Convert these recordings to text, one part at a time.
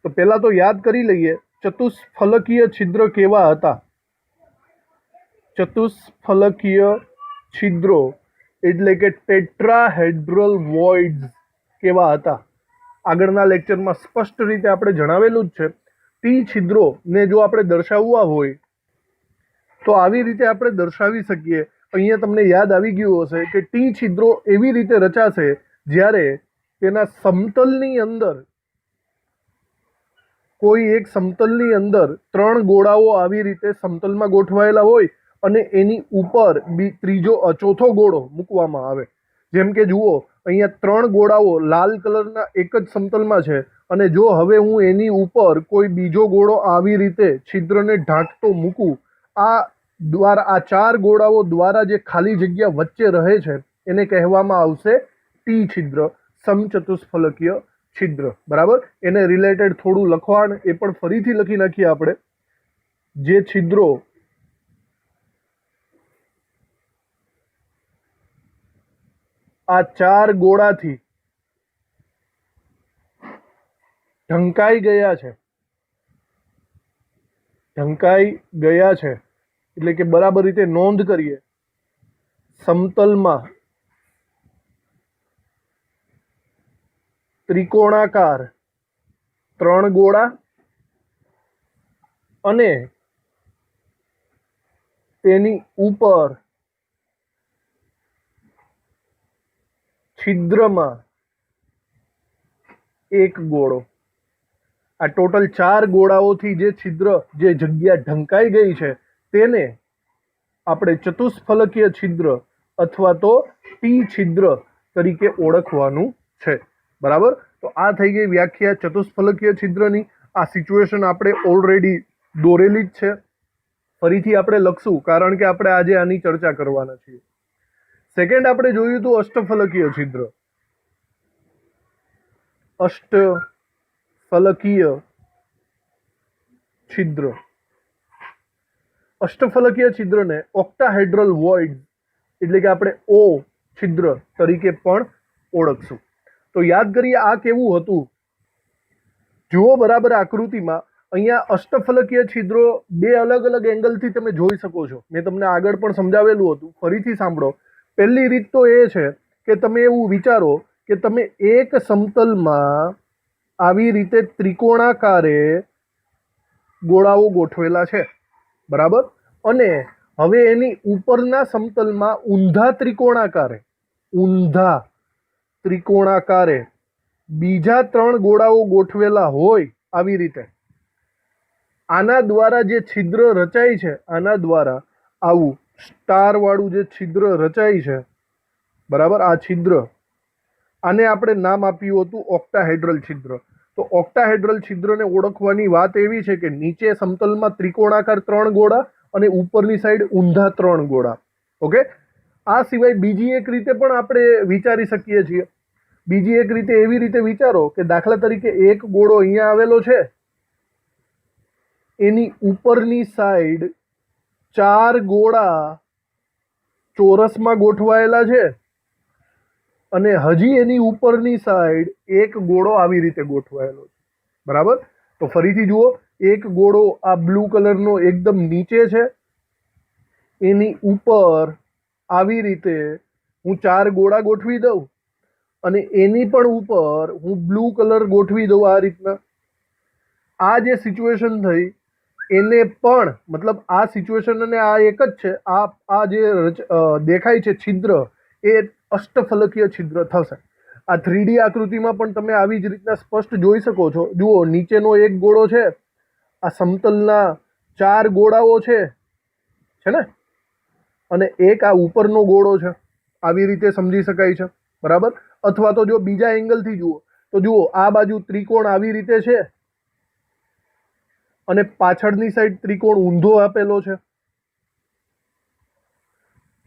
तो पहला तो याद करी लईए चतुष्फलकीय छिद्र केवा हता। चतुष्फलकीय छिद्रो એટલે કે ટેટ્રાહેડ્રલ વોઇડ્સ કેવા હતા। આગળના લેક્ચરમાં સ્પષ્ટ રીતે આપણે જણાવેલું જ છે। ટી છિદ્રો ને જો આપણે દર્શાવવા હોય તો આવી રીતે આપણે દર્શાવી શકીએ। અહીંયા તમને યાદ આવી ગયું હશે કે ટી છિદ્રો એવી રીતે રચાશે જ્યારે તેના સમતલની અંદર કોઈ એક સમતલની અંદર ત્રણ ગોળાઓ આવી રીતે સમતલમાં ગોઠવાયેલા હોય અને એની ઉપર ત્રીજો ચોથો ગોળો મૂકવામાં આવે। જેમ કે જુઓ અહીંયા ત્રણ ગોળાઓ લાલ કલરના એક જ સમતલમાં છે અને જો હવે હું એની ઉપર કોઈ બીજો ગોળો આવી રીતે છિદ્રને ઢાંકતો મૂકું, આ દ્વારા આ ચાર ગોળાઓ દ્વારા જે ખાલી જગ્યા વચ્ચે રહે છે એને કહેવામાં આવશે ટી છિદ્ર, સમચતુષ્ફલકીય છિદ્ર। બરાબર, એને રિલેટેડ થોડું લખવાણ એ પણ ફરીથી લખી નાખીએ આપણે। જે છિદ્રો આ ચાર ગોળાથી ઢંકાઈ ગયા છે એટલે કે બરાબર રીતે નોંધ કરીએ। સમતલમાં ત્રિકોણાકાર ત્રણ ગોળા અને તેની ઉપર છિદ્રમાં એક ગોળો। આ ટોટલ ચાર ગોળાઓથી જે છિદ્ર જે જગ્યા ઢંકાઈ ગઈ છે તેને આપણે ચતુષ્ફલકીય છિદ્ર અથવા તો ટી છિદ્ર તરીકે ઓળખવાનું છે। બરાબર, તો આ થઈ ગઈ વ્યાખ્યા ચતુષ્ફલકીય છિદ્રની। આ સિચ્યુએશન આપણે ઓલરેડી દોરેલી જ છે, ફરીથી આપણે લખશું કારણ કે આપણે આજે આની ચર્ચા કરવાના છીએ। સેકન્ડ આપણે જોયું હતું અષ્ટફલકીય છિદ્ર। અષ્ટફલકીય છિદ્ર, અષ્ટફલકીય છિદ્રને ઓક્ટાહેડ્રલ વોઇડ એટલે કે આપણે ઓ છિદ્ર તરીકે પણ ઓળખશું। તો યાદ કરીએ આ કેવું હતું। જુઓ બરાબર આકૃતિમાં અહીંયા અષ્ટફલકીય છિદ્રો બે અલગ અલગ એંગલથી તમે જોઈ શકો છો। મેં તમને આગળ પણ સમજાવેલું હતું, ફરીથી સાંભળો। પહેલી રીત તો એ છે કે તમે એવું વિચારો કે તમે એક સમતલમાં આવી રીતે ત્રિકોણાકારે ગોળાઓ ગોઠવેલા છે, બરાબર, અને હવે એની ઉપરના સમતલમાં ઊંધા ત્રિકોણાકારે બીજા ત્રણ ગોળાઓ ગોઠવેલા હોય આવી રીતે। આના દ્વારા જે છિદ્ર રચાય છે, આના દ્વારા આવું સ્ટાર વાળું જે છિદ્ર રચાય છે, બરાબર, આ છિદ્ર, આને આપણે નામ આપ્યું હતું ઓક્ટાહેડ્રલ છિદ્ર। તો ઓક્ટાહેડ્રલ છિદ્રને ઓળખવાની વાત એવી છે કે નીચે સમતલમાં ત્રિકોણાકાર ત્રણ ગોળા અને ઉપરની સાઈડ ઊંધા ત્રણ ગોળા। ઓકે, આ સિવાય બીજી એક રીતે પણ આપણે વિચારી શકીએ છીએ। બીજી એક રીતે એવી રીતે વિચારો કે દાખલા તરીકે એક ગોળો અહીંયા આવેલો છે, એની ઉપરની સાઈડ ચાર ગોળા ચોરસમાં ગોઠવાયેલા છે અને હજી એની ઉપરની સાઈડ એક ગોળો આવી રીતે ગોઠવાયેલો છે, બરાબર। તો ફરીથી જુઓ, એક ગોળો આ બ્લુ કલરનો એકદમ નીચે છે, એની ઉપર આવી રીતે હું ચાર ગોળા ગોઠવી દઉં અને એની પણ ઉપર હું બ્લુ કલર ગોઠવી દઉં આ રીતના। આ જે સિચ્યુએશન થઈ એને પણ મતલબ આ સિચ્યુએશન અને આ એક જ છે। આ જે દેખાય છે છિદ્ર એ અષ્ટફલકીય છિદ્ર થશે। આ 3D આકૃતિમાં પણ તમે આવી જ રીતના સ્પષ્ટ જોઈ શકો છો। જુઓ, નીચેનો એક ગોળો છે, આ સમતલના ચાર ગોળાઓ છે ને, અને એક આ ઉપરનો ગોળો છે। આવી રીતે સમજી શકાય છે, બરાબર। અથવા તો જો બીજા એંગલથી જુઓ તો જુઓ આ બાજુ ત્રિકોણ આવી રીતે છે અને પાછળની સાઈડ ત્રિકોણ ઊંધો આપેલો છે।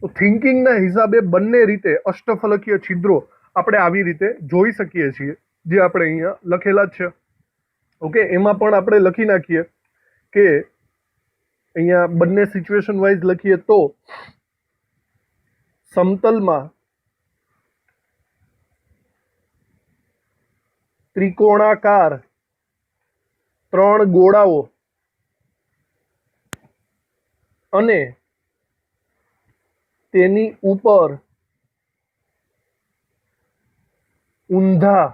તો થિંકિંગના હિસાબે બંને રીતે અષ્ટફલકીય છિદ્રો આપણે આવી રીતે જોઈ શકીએ છીએ, જે આપણે અહીંયા લખેલા જ છે। ઓકે, એમાં પણ આપણે લખી નાખીએ કે અહીંયા બંને સિચ્યુએશન વાઇઝ લખીએ તો સમતલમાં ત્રિકોણાકાર ત્રણ ગોળાઓ અને તેની ઉપર ઊંધા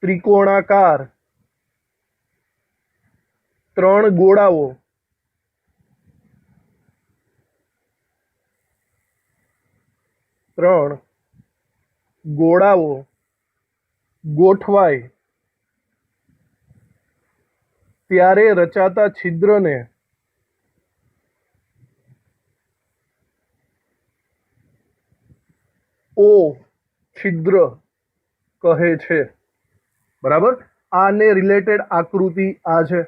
ત્રિકોણાકાર ત્રણ ગોળાઓ ગોઠવાય ત્યારે રચાતા છિદ્રને ઓ છિદ્ર કહે છે. બરાબર. આને રિલેટેડ આકૃતિ આ છે,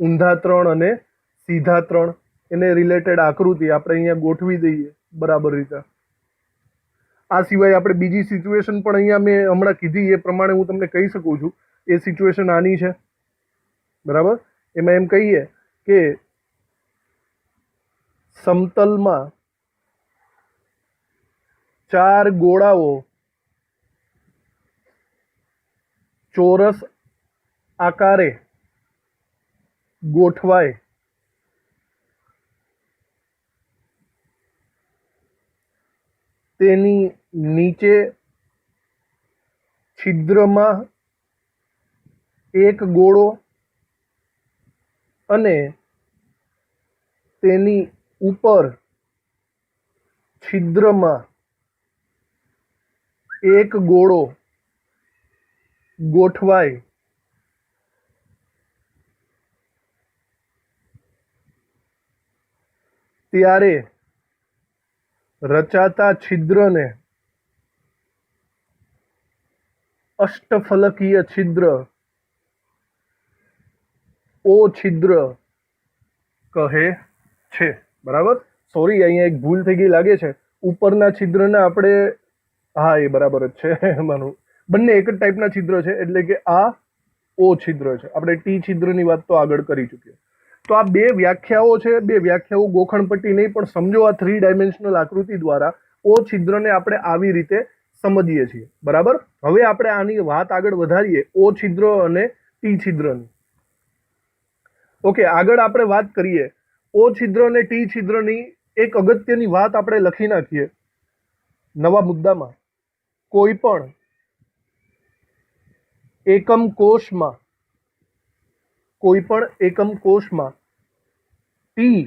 ઊંધા ત્રણ અને સીધા ત્રણ, એને રિલેટેડ આકૃતિ આપણે અહીંયા ગોઠવી દઈએ બરાબર રીતે. આ સિવાય આપણે બીજી સિચ્યુએશન પણ અહીંયા મેં હમણાં કીધી એ પ્રમાણે હું તમને કહી શકું છું. એ સિચ્યુએશન આની છે. બરાબર. એમાં એમ કહીએ કે સમતલમાં ચાર ગોળાઓ ચોરસ આકારે ગોઠવાય તેની નીચે છિદ્રમાં એક ગોળો અને તેની ઉપર છિદ્રમાં એક ગોળો ગોઠવાય ત્યારે રચાતા છિદ્રને અષ્ટફલકીય છિદ્ર ઓ છિદ્ર કહે છે. બરાબર. સોરી, અહીંયા એક ભૂલ થઈ ગઈ લાગે છે. ઉપરના છિદ્રને આપણે, હા એ બરાબર જ છે, માનું બંને એક જ ટાઈપના છિદ્ર છે, એટલે કે આ ઓ છિદ્ર છે. આપણે ટી છિદ્રની વાત તો આગળ કરી ચૂક્યા. તો આ બે વ્યાખ્યાઓ છે. બે વ્યાખ્યાઓ ગોખણપટ્ટી નહીં, પણ સમજો આ 3 ડાયમેન્શનલ આકૃતિ દ્વારા ઓ છિદ્રને આપણે આવી રીતે સમજીએ છીએ. બરાબર. હવે આપણે આની વાત આગળ વધારીએ ઓ છિદ્ર અને ટી છિદ્રની. ઓકે, આગળ આપણે વાત કરીએ ઓ છિદ્ર અને ટી છિદ્રની. એક અગત્યની વાત આપણે લખી નાખીએ નવા મુદ્દામાં. કોઈ પણ એકમ કોષમાં ટી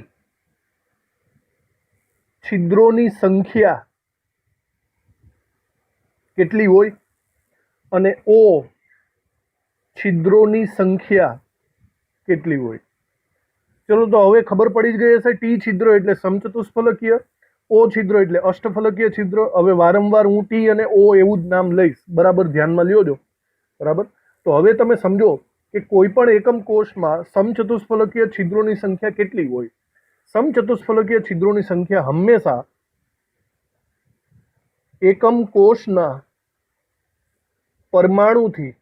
છિદ્રોની સંખ્યા કેટલી હોય અને ઓ છિદ્રોની સંખ્યા કેટલી હોય. ચલો, તો હવે ખબર પડી જ ગઈ હશે. ટી છિદ્ર એટલે સમચતુષ્ફલકીય, ઓ છિદ્ર એટલે અષ્ટફલકીય છિદ્ર. હવે વારંવાર હું ટી અને ઓ એવું જ નામ લઈશ, બરાબર ધ્યાનમાં લ્યો. બરાબર. તો હવે તમે સમજો કે કોઈ પણ એકમ કોષમાં સમચતુષ્ફલકીય છિદ્રોની સંખ્યા કેટલી હોય. સમચતુષ્ફલકીય છિદ્રોની સંખ્યા હંમેશા એકમ કોષના પરમાણુથી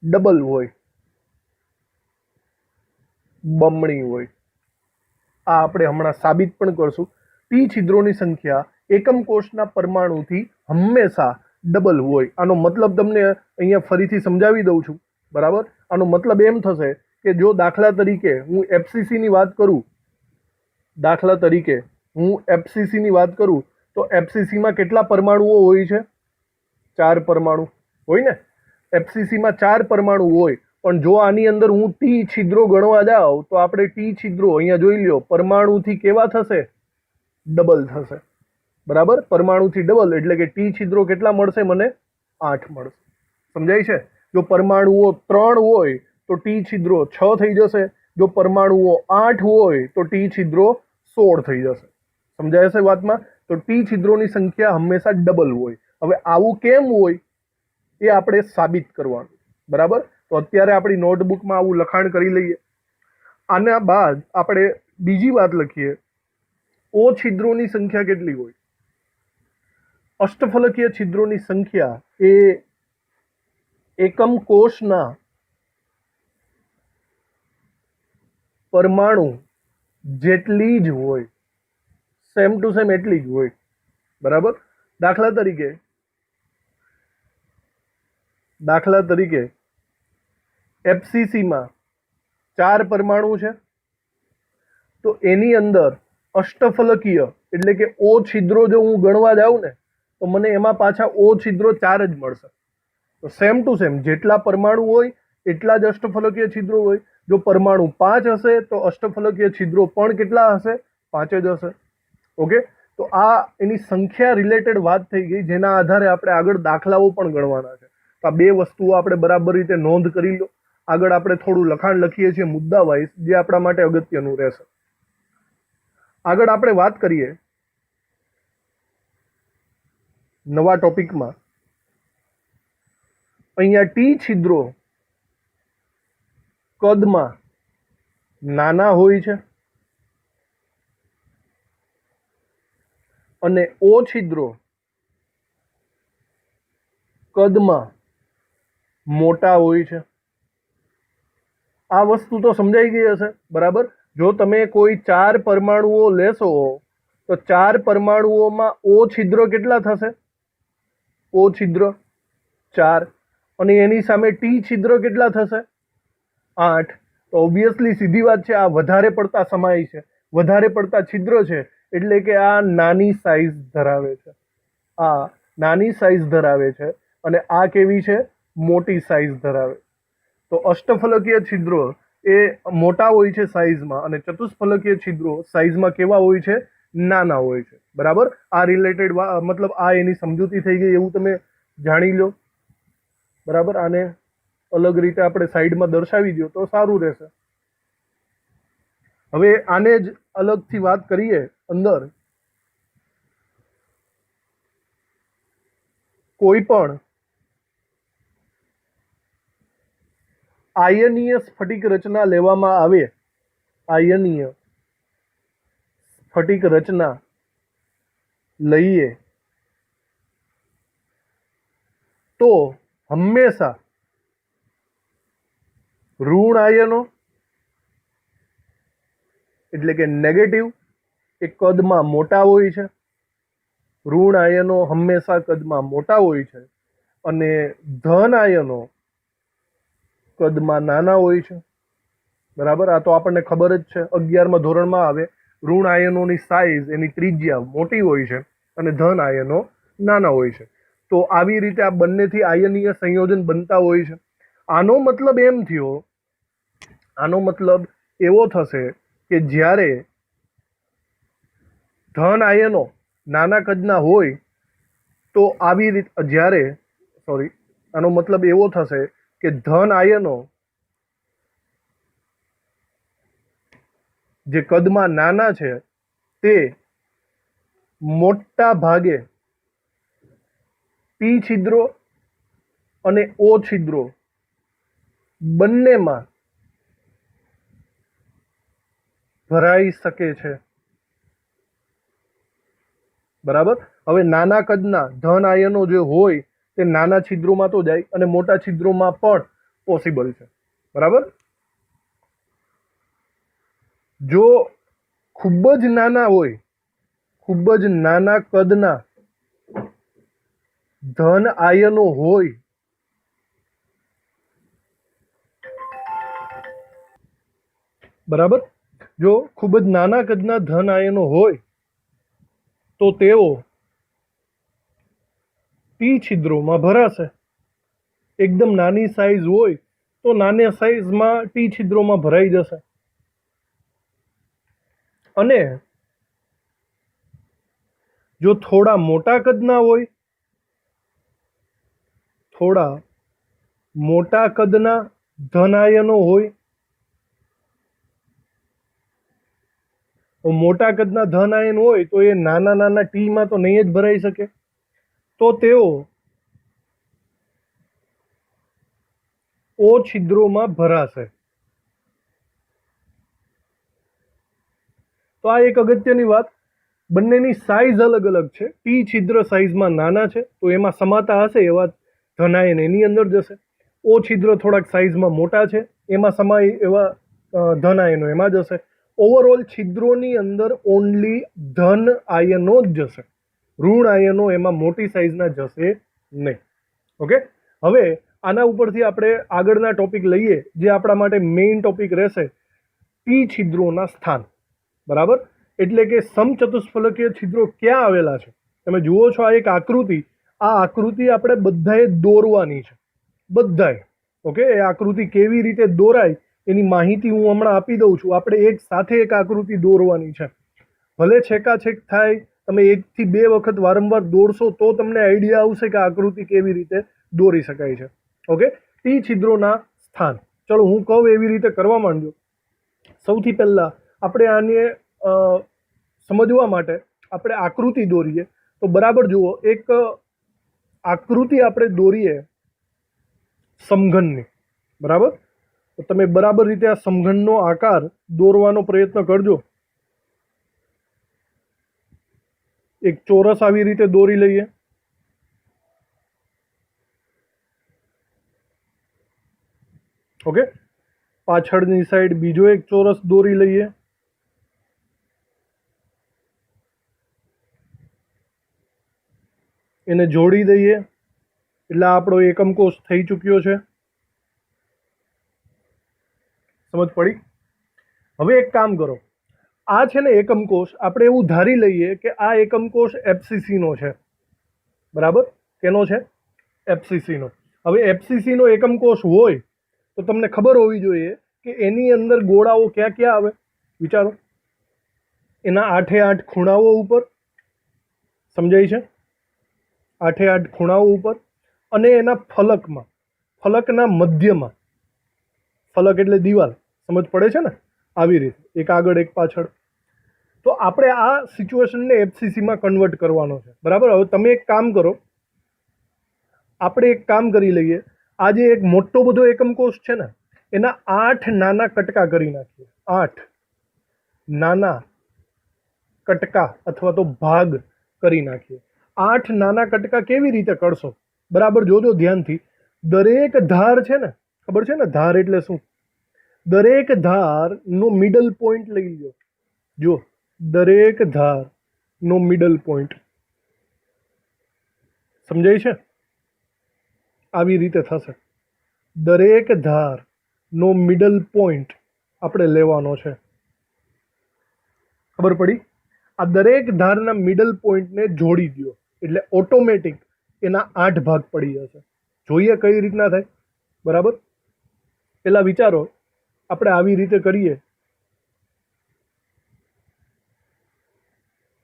ડબલ હોય, બમણી હોય. આ આપણે હમણાં સાબિત પણ કરશું. ટી છિદ્રોની સંખ્યા એકમ કોષના પરમાણુથી હંમેશા ડબલ હોય. આનો મતલબ તમને અહીંયા ફરીથી સમજાવી દઉં છું. બરાબર. આનો મતલબ એમ થશે કે જો દાખલા તરીકે હું એફસીસીની વાત કરું, તો એફસીસીમાં કેટલા પરમાણુઓ હોય છે? 4 પરમાણુ હોય ને. એફસીસીમાં 4 પરમાણુ હોય, પણ જો આની અંદર હું ટી છિદ્રો ગણવા જાઉં તો આપણે ટી છિદ્રો અહીંયા જોઈ લ્યો, પરમાણુથી કેવા થશે? ડબલ થશે. બરાબર. પરમાણુથી ડબલ એટલે કે ટી છિદ્રો કેટલા મળશે મને? 8 મળશે. સમજાય છે? જો પરમાણુઓ 3 હોય તો ટી છિદ્રો 6 થઈ જશે. જો પરમાણુઓ 8 હોય તો ટી છિદ્રો 16 થઈ જશે. સમજાય છે વાતમાં? તો ટી છિદ્રોની સંખ્યા હંમેશા ડબલ હોય. હવે આવું કેમ હોય એ આપણે સાબિત કરવાનું. બરાબર. તો અત્યારે આપણી નોટબુકમાં આવું લખાણ કરી લઈએ. આના બાદ આપણે બીજી વાત લખીએ. ઓ છિદ્રોની સંખ્યા કેટલી હોય? અષ્ટફલકીય છિદ્રોની સંખ્યા એ એકમ કોષના પરમાણુ જેટલી જ હોય, સેમ ટુ સેમ એટલી જ હોય. બરાબર. દાખલા તરીકે દાખલા તરીકે એફસીસીમાં 4 પરમાણુ છે, તો એની અંદર અષ્ટફલકીય એટલે કે ઓ છિદ્રો જો હું ગણવા જાઉં ને તો મને એમાં પાછા ઓ છિદ્રો 4 જ મળશે. તો સેમ ટુ સેમ જેટલા પરમાણુ હોય એટલા જ અષ્ટફલકીય છિદ્રો હોય. જો પરમાણુ 5 હશે તો અષ્ટફલકીય છિદ્રો પણ કેટલા હશે? 5 જ હશે. ઓકે, તો આ એની સંખ્યા રિલેટેડ વાત થઈ ગઈ, જેના આધારે આપણે આગળ દાખલાઓ પણ ગણવાના છે. તો આ બે વસ્તુઓ આપણે બરાબર રીતે નોંધ કરી લો. આગળ આપણે થોડું લખાણ લખીએ છીએ મુદ્દા વાઇઝ, જે આપણા માટે અગત્યનું રહેશે. આગળ આપણે વાત કરીએ નવા ટોપિકમાં. અહીંયા ટી છિદ્રો કદમાં નાના હોય છે અને ઓ છિદ્રો કદમાં મોટા હોય છે. આ વસ્તુ તો સમજાઈ ગઈ હશે, બરાબર. જો તમે કોઈ 4 પરમાણુઓ લેશો તો 4 પરમાણુઓમાં ઓ છિદ્ર કેટલા થશે? ઓ છિદ્ર 4, અને એની સામે ટી છિદ્ર કેટલા થશે? 8. તો ઓબ્વિયસલી સીધી વાત છે, આ વધારે પડતા સમાય છે, વધારે પડતા છિદ્ર છે, એટલે કે આ નાની સાઈઝ ધરાવે છે. આ નાની સાઈઝ ધરાવે છે અને આ કેવી છે? મોટી સાઈઝ ધરાવે. તો અષ્ટફલકીય છિદ્રો એ મોટા હોય છે સાઈઝમાં, અને ચતુષ્ફલકીય છિદ્રો સાઈઝમાં કેવા હોય છે? નાના હોય છે. બરાબર. આ રિલેટેડ મતલબ આ એની સમજૂતી થઈ ગઈ એવું તમે જાણી લો. બરાબર. આને અલગ રીતે આપણે સાઈડમાં દર્શાવી દો તો સારું રહેશે. હવે આને જ અલગથી વાત કરીએ. અંદર કોઈ પણ આયનીય સ્ફટિક રચના લેવામાં આવે, આયનીય સ્ફટિક રચના લઈએ તો હંમેશા ઋણ આયનો એટલે કે નેગેટિવ એ કદમાં મોટા હોય છે. ઋણ આયનો હંમેશા કદમાં મોટા હોય છે અને ધન આયનો કદમાં નાના હોય છે. બરાબર. આ તો આપણને ખબર જ છે, 11મા ધોરણમાં આવે. ઋણ આયનોની સાઈઝ એની ત્રિજ્યા મોટી હોય છે અને ધન આયનો નાના હોય છે. તો આવી રીતે આ બંનેથી આયનીય સંયોજન બનતા હોય છે. આનો મતલબ એમ થયો, આનો મતલબ એવો થશે કે જ્યારે ધન આયનો નાના કદના હોય તો આવી રીતે આનો મતલબ એવો થશે કે ધન આયનો જે કદમાં નાના છે તે મોટા ભાગે પી છિદ્રો અને ઓ છિદ્રો બંનેમાં ભરાઈ શકે છે. બરાબર. હવે નાના કદના ધન આયનો જે હોય તે નાના છિદ્રોમાં તો જાય અને મોટા છિદ્રોમાં પણ પોસિબલ છે. બરાબર. જો ખૂબ જ નાના હોય, ખૂબ જ નાના કદના ધન આયનો હોય બરાબર, જો ખૂબ જ નાના કદના ધન આયનો હોય તો તેઓ પી છિદ્રોમાં ભરાશે. એકદમ નાની સાઈઝ હોય તો નાની સાઈઝમાં ટી છિદ્રોમાં ભરાઈ જશે. અને જો થોડા મોટા કદના હોય, થોડા મોટા કદના ધન આયનો હોય, તો મોટા કદના ધન આયન હોય તો એ નાના નાના ટીમાં તો નહીં જ ભરાઈ શકે. તો તેઓ ઓ છિદ્રોમાં ભરાશે. તો આ એક અગત્યની વાત. બંનેની સાઈઝ અલગ અલગ છે. ટી છિદ્ર સાઈઝમાં નાના છે તો એમાં સમાતા હશે એવા ધન આયન એની અંદર જશે. ઓ છિદ્ર થોડાક સાઈઝમાં મોટા છે, એમાં સમાય એવા ધન આયનો એમાં જશે. ઓવરઓલ છિદ્રોની અંદર ઓનલી ધન આયનો જ જશે. ઋણ આયનો એમાં મોટી સાઈઝના જશે નહીં. ઓકે. હવે આના ઉપરથી આપણે આગળના ટોપિક લઈએ, જે આપણા માટે મેઇન ટોપિક રહેશે, ટી છિદ્રોના સ્થાન. બરાબર? એટલે કે સમચતુષ્ફલકીય છિદ્રો ક્યાં આવેલા છે. તમે જુઓ છો આ એક આકૃતિ, આ આકૃતિ આપણે બધાએ દોરવાની છે, બધાએ. ઓકે, એ આકૃતિ કેવી રીતે દોરાય એની માહિતી હું હમણાં આપી દઉં છું. આપણે એક સાથે એક આકૃતિ દોરવાની છે. ભલે છેકાછેક થાય, તમે 1 થી 2 વખત વારંવાર દોરશો તો તમને આઈડિયા આવશે કે આકૃતિ કેવી રીતે દોરી શકાય છે. ઓકે, ટી છિદ્રોના સ્થાન. ચલો હું કહું એવી રીતે કરવા માંડજો. સૌથી પહેલા આપણે આને સમજવા માટે આપણે આકૃતિ દોરીએ. તો બરાબર જુઓ, એક આકૃતિ આપણે દોરીએ સમઘનની. બરાબર? તો તમે બરાબર રીતે આ સમઘનનો આકાર દોરવાનો પ્રયત્ન કરજો. એક ચોરસ આવી રીતે દોરી લઈએ. ઓકે, પાછળની સાઈડ બીજો એક ચોરસ દોરી લઈએ. એને જોડી દઈએ એટલે આપણો એકમ કોષ થઈ ચૂક્યો છે. સમજ પડી? હવે એક કામ કરો, આ છે ને એકમ કોષ, આપણે એવું ધારી લઈએ કે આ એકમ કોષ એફસીસી નો છે. બરાબર? કેનો છે? એફસીસી નો. હવે એફસીસી નો એકમ કોષ હોય તો તમને ખબર હોવી જોઈએ કે એની અંદર ગોળાઓ ક્યાં ક્યાં આવે. વિચારો, એના 8 ખૂણાઓ ઉપર. સમજાય છે? 8 ખૂણાઓ ઉપર, અને એના ફલકમાં, ફલકના મધ્યમાં. ફલક એટલે દિવાલ, સમજ પડે છે ને? આવી રીતે એક આગળ એક પાછળ. તો આપણે આ સિચ્યુએશનને એફસીસીમાં કન્વર્ટ કરવાનો છે. બરાબર? હવે તમે એક કામ કરો, આપણે એક કામ કરી લઈએ. આ જે એક મોટો બધો એકમ કોષ છે ને, એના 8 નાના કટકા કરી નાખીએ. 8 નાના કટકા અથવા તો ભાગ કરી નાખીએ. 8 નાના કટકા કેવી રીતે કરશો? બરાબર જોજો ધ્યાનથી. દરેક ધાર છે ને, ખબર છે ને ધાર એટલે શું? દરેક ધારનો મિડલ પોઈન્ટ લઈ લો. જો, દરેક ધારનો મિડલ પોઈન્ટ. સમજાય છે? આવી રીતે થશે. દરેક ધારનો મિડલ પોઈન્ટ આપણે લેવાનો છે. ખબર પડી? આ દરેક ધારના મિડલ પોઈન્ટને જોડી દો એટલે ઓટોમેટિક એના 8 ભાગ પડી જશે. જોઈએ કઈ રીતના થાય. બરાબર? પેલા વિચારો, આપણે આવી રીતે કરીએ.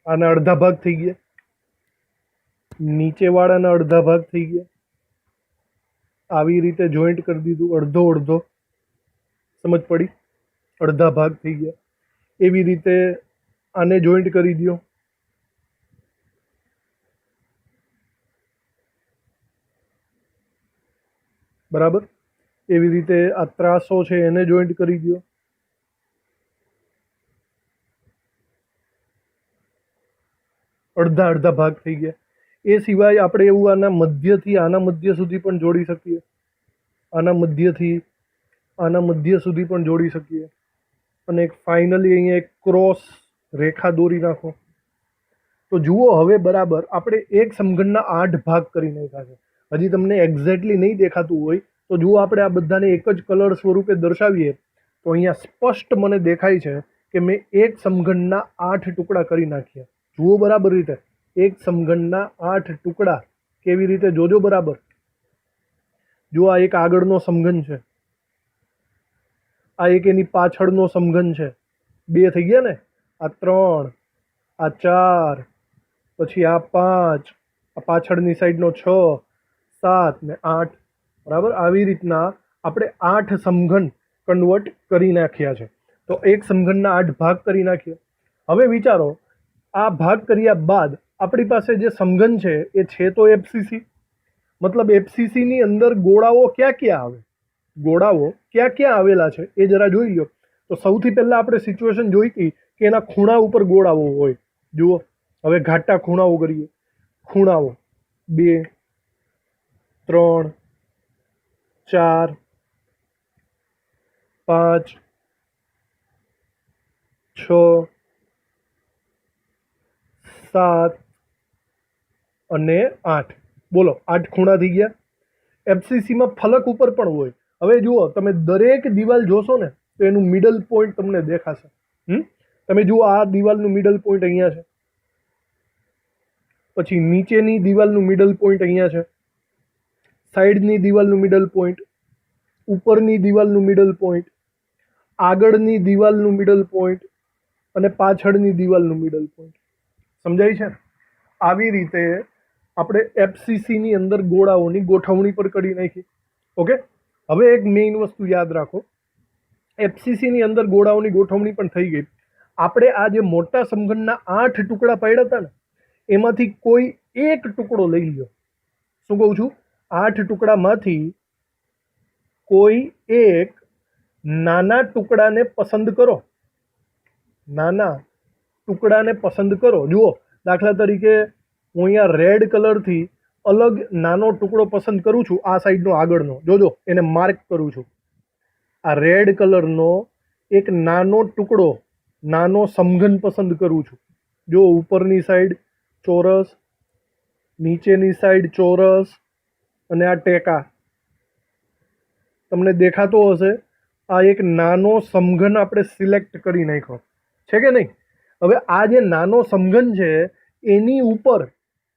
આના અડધા ભાગ થઈ ગયા, નીચેવાળાના અડધા ભાગ થઈ ગયા. આવી રીતે જોઈન્ટ કરી દીધું, અડધો અડધો. સમજ પડી? અડધા ભાગ થઈ ગયા. એવી રીતે આને જોઈન્ટ કરી દો. બરાબર? એવી રીતે આ ત્રાસો છે એને જોઈન્ટ કરી દો. અડધા અડધા ભાગ થઈ ગયા. એ સિવાય આપણે એવું આના મધ્યથી આના મધ્ય સુધી પણ જોડી શકીએ. આના મધ્યથી આના મધ્ય સુધી પણ જોડી શકીએ. અને ફાઇનલી અહીંયા એક ક્રોસ રેખા દોરી નાખો. તો જુઓ હવે બરાબર આપણે એક સમઘનના 8 ભાગ કરી નાખ્યા છે. હજી તમને એક્ઝેક્ટલી નહીં દેખાતું હોય તો જુઓ, આપણે આ બધાને એક જ કલર સ્વરૂપે દર્શાવીએ તો અહીંયા સ્પષ્ટ મને દેખાય છે કે મેં એક સમઘનના 8 ટુકડા કરી નાખ્યા. જુઓ બરાબર રીતે, એક સમઘનના 8 ટુકડા. કેવી રીતે? જોજો બરાબર. જો આ એક આગળનો સમઘન છે, આ એક એની પાછળનો સમઘન છે. 2 થઈ ગયા ને? આ 3, આ 4, પછી આ 5, આ પાછળની સાઈડનો 6, 7 ને 8. બરાબર? આવી રીતના આપણે 8 સમઘન કન્વર્ટ કરી નાખ્યા છે. તો એક સમઘનના 8 ભાગ કરી નાખ્યા. હવે વિચારો, આ ભાગ કર્યા બાદ આપણી પાસે જે સમઘન છે એ છે તો એફસીસી. મતલબ એફસીસી ની અંદર ગોળાઓ ક્યાં ક્યાં આવે? ગોળાઓ ક્યાં ક્યાં આવેલા છે એ જરા જોઈ લો. તો સૌથી પહેલા આપણે સિચ્યુએશન જોઈ હતી કે એના ખૂણા ઉપર ગોળાઓ હોય. જુઓ, હવે ઘાટા ખૂણાઓ કરીએ. ખૂણાઓ 2, 3, 4, 5, 6, 7 અને 8. બોલો, 8 ખૂણા થઈ ગયા. એફસીસીમાં ફલક ઉપર પણ હોય. હવે જુઓ, તમે દરેક દિવાલ જોશો ને તો એનું મિડલ પોઈન્ટ તમને દેખાશે. તમે જુઓ, આ દિવાલનું મિડલ પોઈન્ટ અહીંયા છે, પછી નીચેની દિવાલનું મિડલ પોઈન્ટ અહીંયા છે, સાઈડની દિવાલનું મિડલ પોઈન્ટ, ઉપરની દિવાલનું મિડલ પોઈન્ટ, આગળની દિવાલનું મિડલ પોઈન્ટ અને પાછળની દિવાલનું મિડલ પોઈન્ટ. સમજાય છે? આવી રીતે આપણે એફસીસીની અંદર ગોળાઓની ગોઠવણી પર કરી નાખી. ઓકે, હવે એક મેઇન વસ્તુ યાદ રાખો, એફસીસીની અંદર ગોળાઓની ગોઠવણી પણ થઈ ગઈ. આપણે આ જે મોટા સમઘનના 8 ટુકડા પાડ્યા હતા ને, એમાંથી કોઈ એક ટુકડો લઈ લ્યો. શું કહું છું? 8 ટુકડામાંથી કોઈ એક નાના ટુકડાને પસંદ કરો. નાના ટુકડાને પસંદ કરો. જુઓ, દાખલા તરીકે હું અહીંયા રેડ કલરથી અલગ નાનો ટુકડો પસંદ કરું છું. આ સાઈડનો આગળનો જોજો, એને માર્ક કરું છું. આ રેડ કલરનો એક નાનો ટુકડો, નાનો સમઘન પસંદ કરું છું. જો ઉપરની સાઈડ ચોરસ, નીચેની સાઈડ ચોરસ અને આ ટેકા તમને દેખાતો હશે. આ એક નાનો સમઘન આપણે સિલેક્ટ કરી નાખ્યો છે કે નહીં? હવે આ જે નાનો સમઘન છે એની ઉપર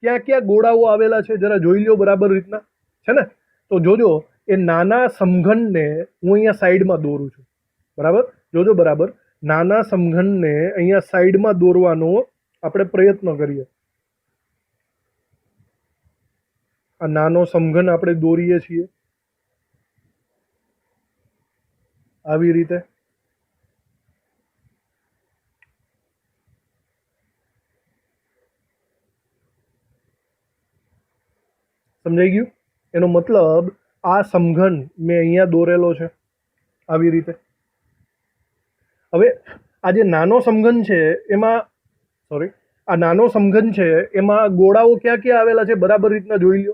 ક્યાં ક્યાં ગોળાઓ આવેલા છે જરા જોઈ લો બરાબર રીતના, છે ને? તો જોજો, એ નાના સમઘનને હું અહીંયા સાઈડમાં દોરું છું. બરાબર જોજો, બરાબર નાના સમઘનને અહીંયા સાઈડમાં દોરવાનો આપણે પ્રયત્ન કરીએ. આ નાનો સમઘન આપણે દોરીએ છીએ આવી રીતે. સમજાઈ ગયું? એનો મતલબ આ સમઘન મેં અહીંયા દોરેલો છે આવી રીતે. હવે આ જે નાનો સમઘન છે એમાં આ નાનો સમઘન છે એમાં ગોળાઓ ક્યાં ક્યાં આવેલા છે બરાબર રીતના જોઈ લો.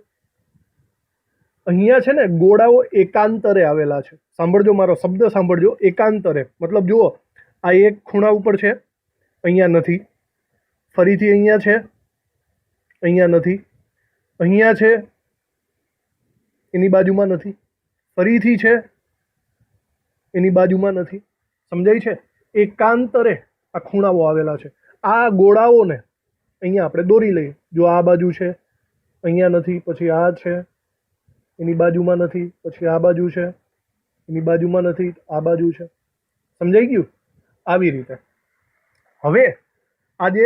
અહીંયા છે ને ગોળાઓ એકાંતરે આવેલા છે. સાંભળજો, મારો શબ્દ સાંભળજો, એકાંતરે. મતલબ જુઓ, આ એક ખૂણા ઉપર છે, અહીંયા નથી. ફરીથી અહીંયા છે, અહીંયા નથી. અહીંયા છે, એની બાજુમાં નથી. ફરીથી છે, એની બાજુમાં નથી. સમજાય છે? એકાંતરે આ ખૂણાઓ આવેલા છે. આ ગોળાઓને અહીંયા આપણે દોરી લઈએ. જો આ બાજુ છે, અહીંયા નથી. પછી આ છે, એની બાજુમાં નથી. પછી આ બાજુ છે, એની બાજુમાં નથી. આ બાજુ છે. સમજાઈ ગયું? આવી રીતે. હવે આ જે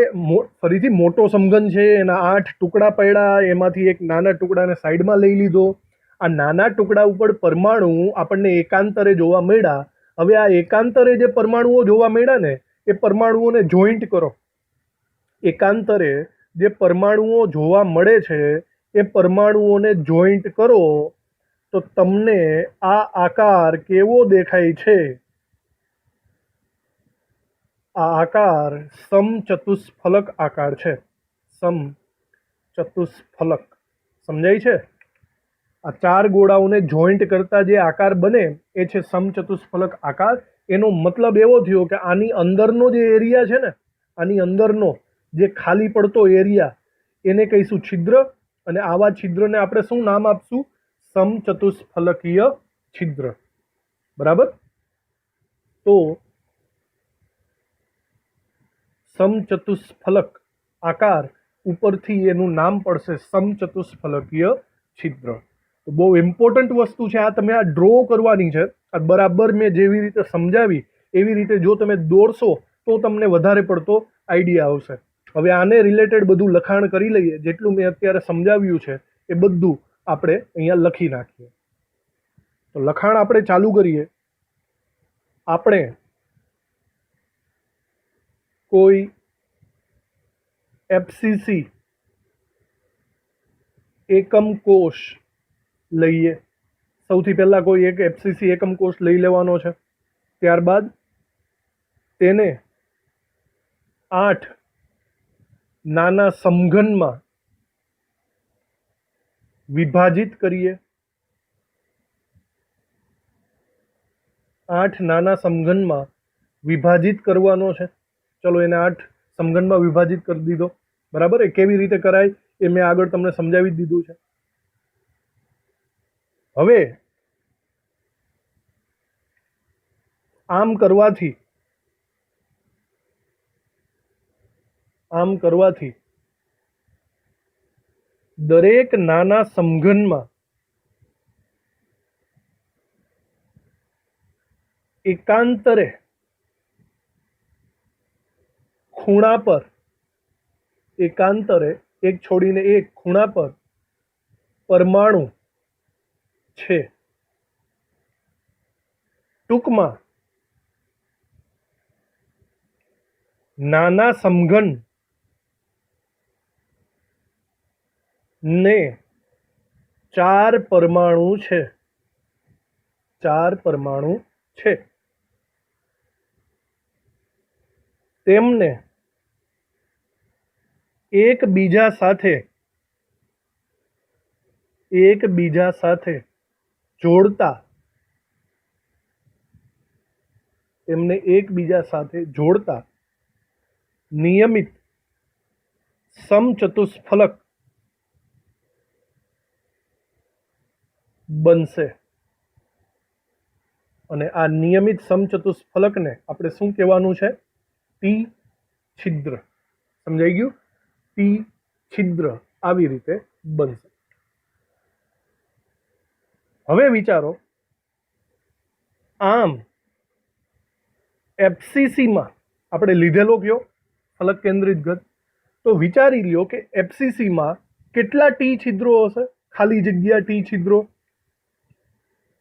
ફરીથી મોટો સમઘન છે એના 8 ટુકડા પડ્યા, એમાંથી એક નાના ટુકડાને સાઈડમાં લઈ લીધો. આ નાના ટુકડા ઉપર પરમાણુ આપણને એકાંતરે જોવા મળ્યા. હવે આ એકાંતરે જે પરમાણુઓ જોવા મળ્યા ને, એ પરમાણુઓને જોઈન્ટ કરો. એકાંતરે જે પરમાણુઓ જોવા મળે છે એ પરમાણુઓને જોઈન્ટ કરો તો તમને આ આકાર કેવો દેખાય છે? આ આકાર સમચતુષ્ફલક આકાર છે. સમચતુષ્ફલક. સમજાય છે? આ 4 ગોળાઓને જોઈન્ટ કરતા જે આકાર બને એ છે સમચતુષ્ફલક આકાર. એનો મતલબ એવો થયો કે આની અંદરનો જે એરિયા છે ને, આની અંદરનો જે ખાલી પડતો એરિયા, એને કહીશું છિદ્ર. અને આવા છિદ્રને આપણે શું નામ આપશું? સમચતુષ્ફલકીય છિદ્ર. બરાબર? તો સમચતુષ્ફલક આકાર ઉપરથી એનું નામ પડશે સમચતુષ્ફલકીય છિદ્ર. તો બહુ ઇમ્પોર્ટન્ટ વસ્તુ છે આ. તમે આ ડ્રો કરવાની છે. આ બરાબર મેં જેવી રીતે સમજાવી એવી રીતે જો તમે દોરશો તો તમને વધારે પડતો આઈડિયા આવશે. હવે આને રિલેટેડ બધું લખાણ કરી લઈએ. જેટલું મેં અત્યારે સમજાવ્યું છે એ બધું આપણે અહીંયા લખી નાખીએ. તો લખાણ આપણે ચાલુ કરીએ. આપણે કોઈ એફસીસી એકમ કોષ લઈએ. સૌથી પહેલાં કોઈ એક એફસીસી એકમ કોષ લઈ લેવાનો છે. ત્યારબાદ તેને 8 નાના સમઘનમાં વિભાજિત કરીએ. 8 નાના સમઘનમાં વિભાજિત કરવાનો છે. ચલો, એને 8 સમઘનમાં વિભાજિત કરી દીધો. બરાબર? એ કેવી રીતે કરાય એ મેં આગળ તમને સમજાવી જ દીધું છે. હવે આમ કરવાથી દરેક નાના સમઘનમાં એકાંતરે ખૂણા પર એક છોડીને એક ખૂણા પર પરમાણુ છે. ટૂંકમાં નાના સમઘન ને 4 પરમાણુ છે. તેમને એકબીજા સાથે જોડતા નિયમિત સમચતુષ્ફલક બનશે. અને આ નિયમિત સમચતુષ્ફલકને આપણે શું કહેવાનું છે? ટી છિદ્ર. સમજાઈ ગયું? ટી છિદ્ર આવી રીતે બનશે. હવે વિચારો, આમ એફસીસીમાં આપણે લીધેલો કયો ફલક કેન્દ્રિત ઘન, તો વિચારી લ્યો કે એફસીસીમાં કેટલા ટી છિદ્રો હશે? ખાલી જગ્યા ટી છિદ્રો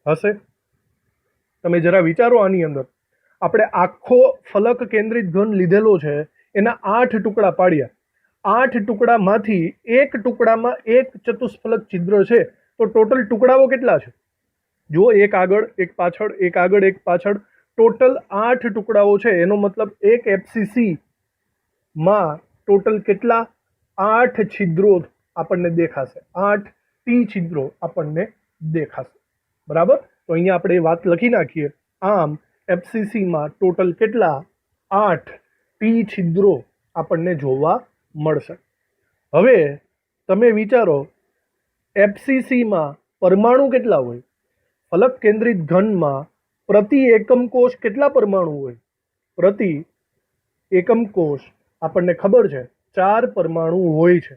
હશે. તમે જરા વિચારો, આની અંદર આપણે આખો ફલક કેન્દ્રિત ઘન લીધેલો છે, એના 8 ટુકડા પાડ્યા. 8 ટુકડામાંથી એક ટુકડામાં એક ચતુષ્ફલક છિદ્ર છે, તો ટોટલ ટુકડાઓ કેટલા છે? જો એક આગળ એક પાછળ, એક આગળ એક પાછળ, ટોટલ 8 ટુકડાઓ છે. એનો મતલબ એક એફસીસી માં ટોટલ કેટલા? 8 છિદ્રો આપણને દેખાશે. 8 ટી છિદ્રો આપણને દેખાશે. બરાબર? તો અહીંયા આપણે વાત લખી નાખીએ. આમ એફસીસીમાં ટોટલ કેટલા? 8 ટી છિદ્રો આપણને જોવા મળશે. હવે તમે વિચારો, એફસીસીમાં પરમાણુ કેટલા હોય? ફલક કેન્દ્રિત ઘનમાં પ્રતિ એકમ કોષ કેટલા પરમાણુ હોય? પ્રતિ એકમ કોષ આપણને ખબર છે 4 પરમાણુ હોય છે.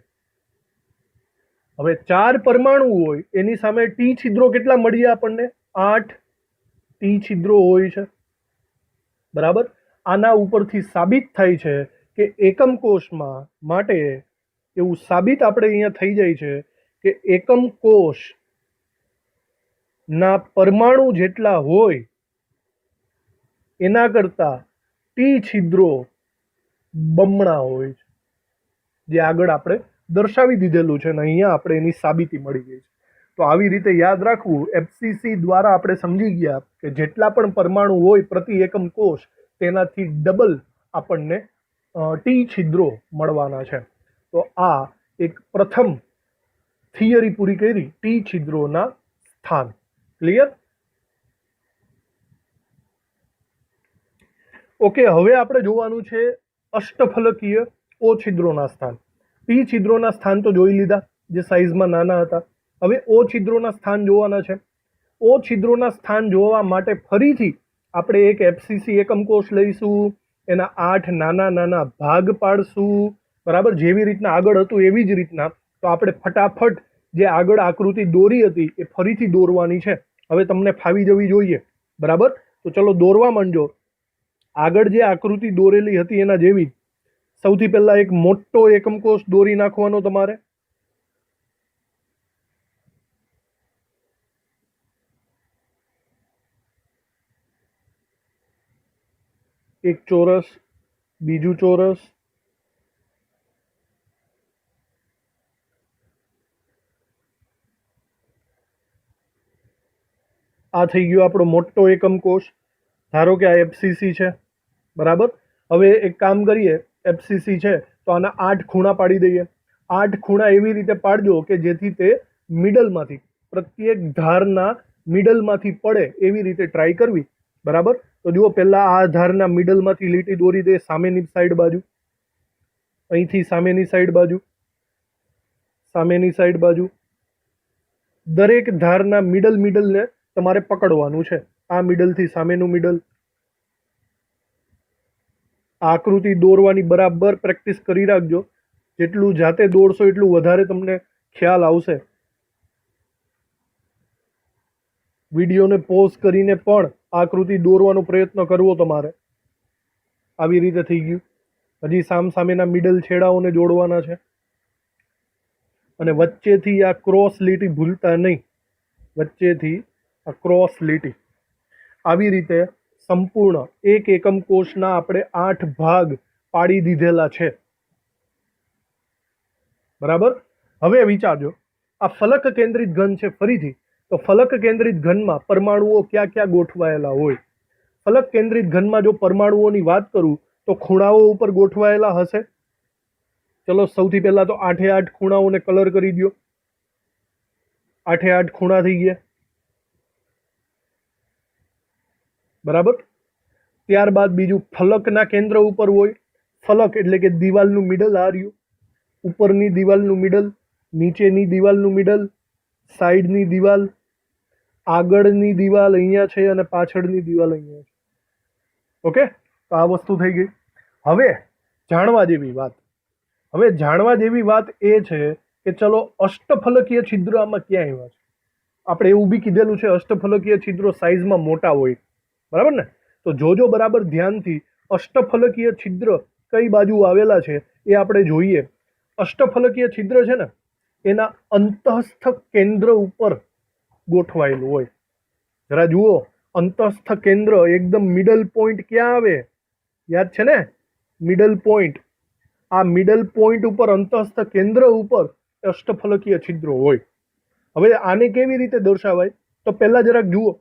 હવે 4 પરમાણુ હોય એની સામે ટી છિદ્રો કેટલા મળ્યા આપણને? 8 ટી છિદ્રો હોય છે. બરાબર? આના ઉપરથી સાબિત થાય છે કે એકમ કોષમાં માટે એવું સાબિત આપણે અહીંયા થઈ જાય છે કે એકમ કોષ ના પરમાણુ જેટલા હોય એના કરતા ટી છિદ્રો બમણા હોય છે, જે આગળ આપણે દર્શાવી દીધેલું છે ને અહીંયા આપણે એની સાબિતી મળી ગઈ છે. તો આવી રીતે યાદ રાખવું. એફસીસી દ્વારા આપણે સમજી ગયા કે જેટલા પણ પરમાણુ હોય પ્રતિ એકમ કોષ તેનાથી ડબલ આપણને ટી છિદ્રો મળવાના છે. તો આ એક પ્રથમ થિયરી પૂરી કરી ટી છિદ્રોના સ્થાન. ક્લિયર? ઓકે, હવે આપણે જોવાનું છે અષ્ટફલકીય ઓ છિદ્રોના સ્થાન. ટી છિદ્રોના સ્થાન તો જોઈ લીધા, જે સાઇઝમાં નાના હતા. હવે ઓ છિદ્રોના સ્થાન જોવાના છે. ઓ છિદ્રોના સ્થાન જોવા માટે ફરીથી આપણે એક એફસીસી એકમ કોષ લઈશું, એના 8 નાના નાના ભાગ પાડશું. બરાબર? જેવી રીતના આગળ હતું એવી જ રીતના. તો આપણે ફટાફટ જે આગળ આકૃતિ દોરી હતી એ ફરીથી દોરવાની છે. હવે તમને ફાવી જવી જોઈએ. બરાબર? તો ચલો દોરવા માંડજો. આગળ જે આકૃતિ દોરેલી હતી એના જેવી સૌથી પહેલા એક મોટો એકમ કોષ દોરી નાખવાનો તમારે. એક ચોરસ, બીજું ચોરસ, આ થઈ ગયો આપણો મોટો એકમ કોષ. ધારો કે આ એફસીસી છે. બરાબર? હવે એક કામ કરીએ, એફસીસી છે તો આના 8 ખૂણા પાડી દઈએ. 8 ખૂણા એવી રીતે પાડજો કે જેથી તે મિડલમાંથી, પ્રત્યેક ધારના મિડલમાંથી પડે એવી રીતે ટ્રાય કરવી. બરાબર? તો જુઓ, પહેલા આ ધારના મિડલમાંથી લીટી દોરી દે સામેની સાઈડ બાજુ, અહીંથી સામેની સાઈડ બાજુ, સામેની સાઈડ બાજુ, દરેક ધારના મિડલને તમારે પકડવાનું છે. આ મિડલથી સામેનું મિડલ. આકૃતિ દોરવાની બરાબર પ્રેક્ટિસ કરી રાખજો. જેટલું જાતે દોરશો એટલું વધારે તમને ખ્યાલ આવશે. વિડીયોને પોઝ કરીને પણ આકૃતિ દોરવાનો પ્રયત્ન કરવો તમારે. આવી રીતે થઈ ગયું. હજી સામેના મિડલ છેડાઓને જોડવાના છે અને વચ્ચેથી આ ક્રોસ લીટી ભૂલતા નહીં. વચ્ચેથી આ ક્રોસ લીટી. આવી રીતે સંપૂર્ણ એક એકમ કોષના આપણે 8 ભાગ પાડી દીધેલા છે. બરાબર. હવે વિચારજો, આ ફલક કેન્દ્રિત ઘન છે. ફરીથી તો ફલક કેન્દ્રિત ઘનમાં પરમાણુઓ ક્યાં ક્યાં ગોઠવાયેલા હોય? ફલક કેન્દ્રિત ઘનમાં જો પરમાણુઓની વાત કરું તો ખૂણાઓ ઉપર ગોઠવાયેલા હશે. ચલો સૌથી પહેલા તો 8 ખૂણાઓને કલર કરી દો. 8 ખૂણા થઈ ગયા. બરાબર. ત્યારબાદ બીજું ફલકના કેન્દ્ર ઉપર હોય. ફલક એટલે કે દિવાલનું મિડલ આ રહ્યું. ઉપરની દિવાલનું મિડલ, નીચેની દિવાલનું મિડલ, સાઈડની દિવાલ, આગળની દિવાલ અહીંયા છે અને પાછળની દિવાલ અહીંયા છે. ઓકે, તો આ વસ્તુ થઈ ગઈ. હવે જાણવા જેવી વાત એ છે કે ચલો અષ્ટફલકીય છિદ્ર આમાં ક્યાં આવ્યા છે? આપણે એવું બી કીધેલું છે અષ્ટફલકીય છિદ્રો સાઇઝમાં મોટા હોય. બરાબર ને? તો જોજો બરાબર ધ્યાનથી. અષ્ટફલકીય છિદ્ર કઈ બાજુ આવેલા છે એ આપણે જોઈએ. અષ્ટફલકીય છિદ્ર છે ને એના અંતઃસ્થ કેન્દ્ર ઉપર ગોઠવાયેલું હોય. જરા જુઓ, અંતઃસ્થ કેન્દ્ર એકદમ મિડલ પોઈન્ટ ક્યાં આવે? યાદ છે ને? Middle point. આ મિડલ પોઈન્ટ ઉપર અંતઃસ્થ કેન્દ્ર ઉપર અષ્ટફલકીય છિદ્રો હોય. હવે આને કેવી રીતે દર્શાવાય? તો પહેલા જરાક જુઓ,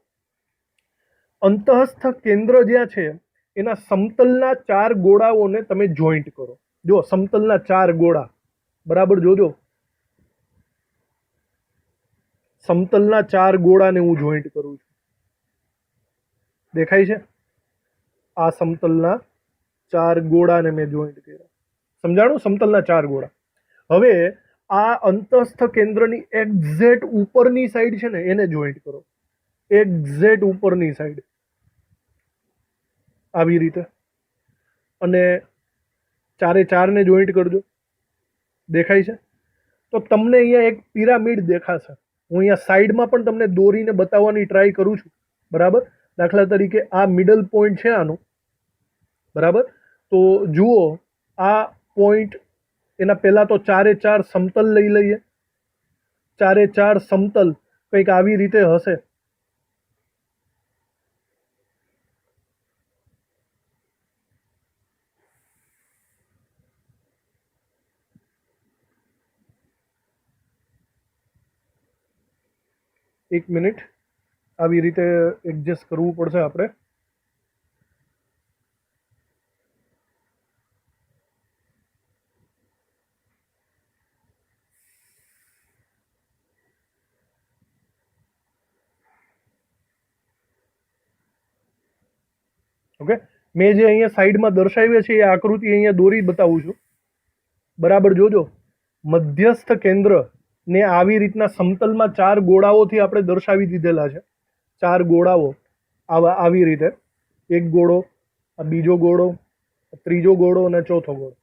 અંતઃસ્થ કેન્દ્ર જ્યાં છે એના સમતલના 4 ગોળાઓને તમે જોઈન્ટ કરો. જો સમતલના 4 ગોળા, બરાબર જોજો, સમતલના 4 ગોળાને હું જોઈન્ટ કરું છું. દેખાય છે? આ સમતલના 4 ગોળાને મેં જોઈન્ટ કર્યા. સમજાણું? સમતલના 4 ગોળા. હવે આ અંતઃસ્થ કેન્દ્રની એક્ઝેક્ટ ઉપરની સાઈડ છે ને એને જોઈન્ટ કરો. એક્ઝેક્ટ ઉપરની સાઈડ આવી રીતે. અને 4 ને જોઈન્ટ કરજો. દેખાય છે? તો તમને અહીંયા એક પિરામિડ દેખાશે. હું અહીંયા સાઈડમાં પણ તમને દોરીને બતાવવાની ટ્રાય કરું છું. બરાબર. દાખલા તરીકે આ મિડલ પોઈન્ટ છે આનું. બરાબર. તો જુઓ, આ પોઈન્ટ, એના પહેલા તો 4 સમતલ લઈ લઈએ. 4 સમતલ કંઈક આવી રીતે હશે. એક મિનિટ, આવી રીતે એડજસ્ટ કરવું પડશે આપણે. ઓકે, મેં જે અહીંયા સાઈડમાં દર્શાવી છે એ આકૃતિ અહીંયા દોરી બતાવું છું. બરાબર જોજો, મધ્યસ્થ કેન્દ્ર ને આવી રીતના સમતલમાં 4 ગોળાઓથી આપણે દર્શાવી દીધેલા છે. 4 ગોળાઓ આવી રીતે. એક ગોળો, આ બીજો ગોળો, ત્રીજો ગોળો અને ચોથો ગોળો.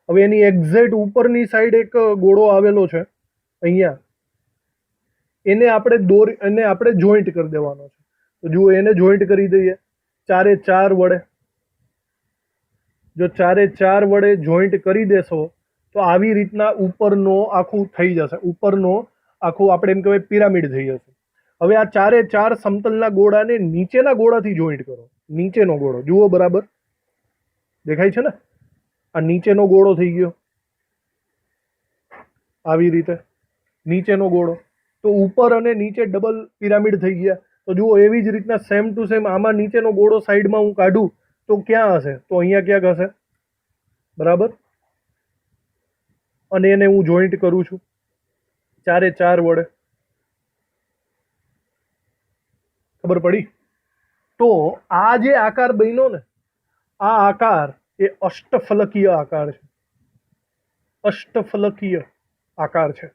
હવે એની એક્ઝેક્ટ ઉપરની સાઈડ એક ગોળો આવેલો છે અહીંયા. એને આપણે જોઈન્ટ કરી દેવાનો છે. તો જુઓ, એને જોઈન્ટ કરી દઈએ 4 વડે. જો 4 વડે જોઈન્ટ કરી દેશો તો આવી રીતના ઉપરનો આખું થઈ જશે. ઉપરનો આખું આપણે એમ કહેવાય પિરામિડ થઈ જશે. હવે આ 4 સમતલના ગોળાને નીચેના ગોળાથી જોઈન્ટ કરો. નીચેનો ગોળો જુઓ, બરાબર દેખાય છે ને? આ નીચેનો ગોળો થઈ ગયો આવી રીતે. નીચેનો ગોળો તો ઉપર અને નીચે ડબલ પિરામિડ થઈ ગયા. તો જુઓ, એવી જ રીતના સેમ ટુ સેમ આમાં નીચેનો ગોળો સાઈડમાં હું કાઢું તો ક્યાં હશે? તો અહીંયા ક્યાંક હશે. બરાબર. અને એને હું જોઈન્ટ કરું છું 4 વડે. ખબર પડી? તો આ જે આકાર બન્યો ને, આ આકાર એ અષ્ટફલકીય આકાર છે. અષ્ટફલકીય આકાર છે.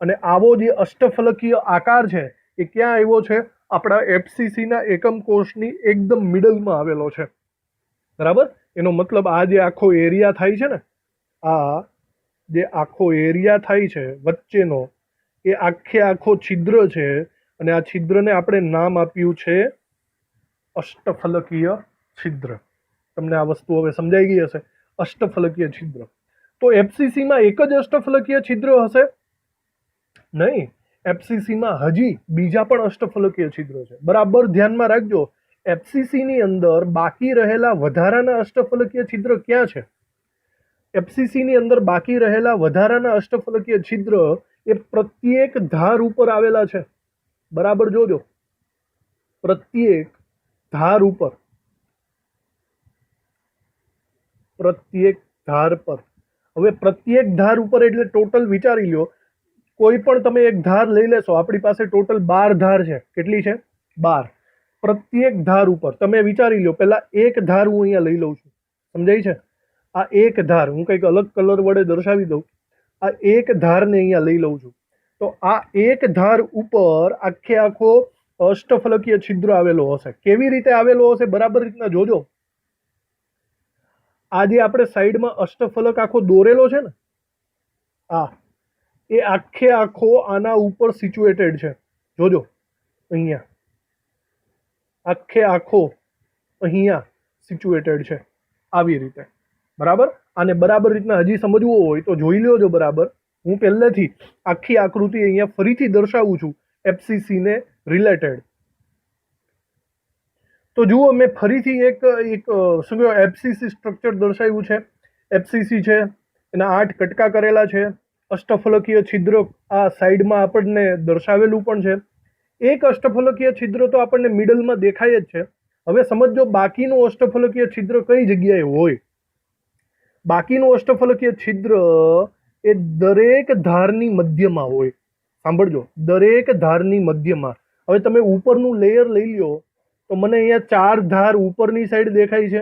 અને આવો જે અષ્ટફલકીય આકાર છે એ ક્યાં આવ્યો છે? આપણા એફસીસીના એકમ કોષની એકદમ મિડલમાં આવેલો છે, બરાબર. એનો મતલબ આ જે આખો એરિયા થાય છે ને, આ જે આખો એરિયા થાય છે વચ્ચેનો, એ આખો છિદ્ર છે, અને આ છિદ્રને આપણે નામ આપ્યું છે અષ્ટફલકીય છિદ્ર. તમને આ વસ્તુ હવે સમજાઈ ગઈ હશે, અષ્ટફલકીય છિદ્ર. તો એફસીસીમાં એક જ અષ્ટફલકીય છિદ્ર હશે? નહીં, એફસીસીમાં હજી બીજા પણ અષ્ટફલકીય છિદ્રો છે. બરાબર ધ્યાનમાં રાખજો, એફસીસીની અંદર બાકી રહેલા વધારાના અષ્ટફલકીય છિદ્ર ક્યાં છે? એફસીસીની અંદર બાકી રહેલા વધારાના અષ્ટફલકીય છિદ્ર એ પ્રત્યેક ધાર ઉપર આવેલા છે. બરાબર જોજો, પ્રત્યેક ધાર ઉપર, પ્રત્યેક ધાર પર. હવે પ્રત્યેક ધાર ઉપર એટલે ટોટલ વિચારી લો, કોઈ પણ તમે એક ધાર લઈ લેશો, આપણી પાસે ટોટલ 12 ધાર છે. કેટલી છે? 12. પ્રત્યેક ધાર ઉપર તમે વિચારી લો, પહેલા એક ધાર હું અહીંયા લઈ લઉં છું, સમજાય છે? આ એક ધાર હું કંઈક અલગ કલર વડે દર્શાવી દઉં. આ એક ધારને અહીંયા લઈ લઉં છું, તો આ એક ધાર ઉપર આખો અષ્ટફલકીય છિદ્ર આવેલો હશે. કેવી રીતે આવેલો હશે? બરાબર રીતના જોજો. આ જે આપણે સાઈડમાં અષ્ટફલક આખો દોરેલો છે ને, આ એ આખો આના ઉપર સિચ્યુએટેડ છે. જોજો અહીંયા આખો અહીંયા સિચ્યુએટેડ છે, આવી રીતે. બરાબર. આને બરાબર રીતના હજી સમજવું હોય તો જોઈ લેજો બરાબર. હું પહેલેથી આખી આકૃતિ અહીંયા ફરીથી દર્શાવું છું એફસીસી ને રિલેટેડ. તો જુઓ, મેં ફરીથી એક શું કહેવાય એફસીસી સ્ટ્રક્ચર દર્શાવ્યું છે. એફસીસી છે, એના 8 કટકા કરેલા છે, અષ્ટફલકીય છિદ્ર આ સાઈડમાં આપણને દર્શાવેલું પણ છે. એક અષ્ટફલકીય છિદ્ર તો આપણને મિડલમાં દેખાય જ છે. હવે સમજો બાકીનું અષ્ટફલકીય છિદ્ર કઈ જગ્યાએ હોય. બાકીનું અષ્ટફલકીય છિદ્ર એ દરેક ધારની મધ્યમાં હોય. સાંભળજો, દરેક ધારની મધ્યમાં. હવે તમે ઉપરનું લેયર લઈ લ્યો તો મને અહીંયા 4 ધાર ઉપરની સાઈડ દેખાય છે,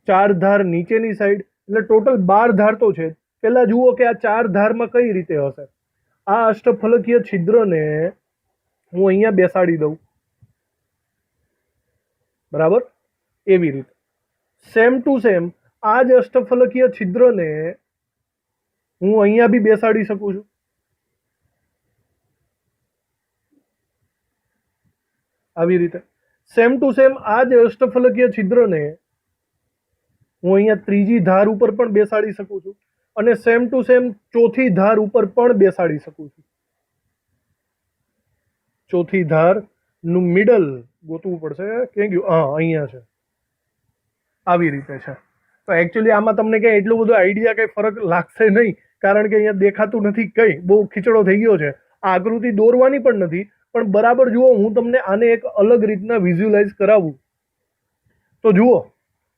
4 ધાર નીચેની સાઈડ, એટલે ટોટલ 12 ધાર તો છે. પહેલા જુઓ કે આ 4 ધારમાં કઈ રીતે હશે. આ અષ્ટફલકીય છિદ્રને હું અહીંયા બેસાડી દઉં, બરાબર. એવી રીતે સેમ ટુ સેમ આ જ અષ્ટફલકીય છિદ્રને હું અહીંયા બી બેસાડી શકું છું, આવી રીતે. સેમ ટુ સેમ આ જ અષ્ટફલકીય છિદ્રને હું અહીંયા ત્રીજી ધાર ઉપર પણ બેસાડી શકું છું, અને સેમ ટુ સેમ ચોથી ધાર ઉપર પણ બેસાડી શકું છું. ચોથી ધારનું મિડલ ગોતવું પડશે, ક્યાં ગયું? હા, અહીંયા છે. આવી રીતે છે. તો એકચ્યુઅલી આમાં તમને ક્યાંય એટલું બધું આઈડિયા કંઈ ફરક લાગશે નહીં, કારણ કે અહીંયા દેખાતું નથી, કંઈ બહુ ખીચડો થઈ ગયો છે. આ આકૃતિ દોરવાની પણ નથી, પણ બરાબર જુઓ, હું તમને આને એક અલગ રીતના વિઝ્યુઅલાઇઝ કરાવું. તો જુઓ,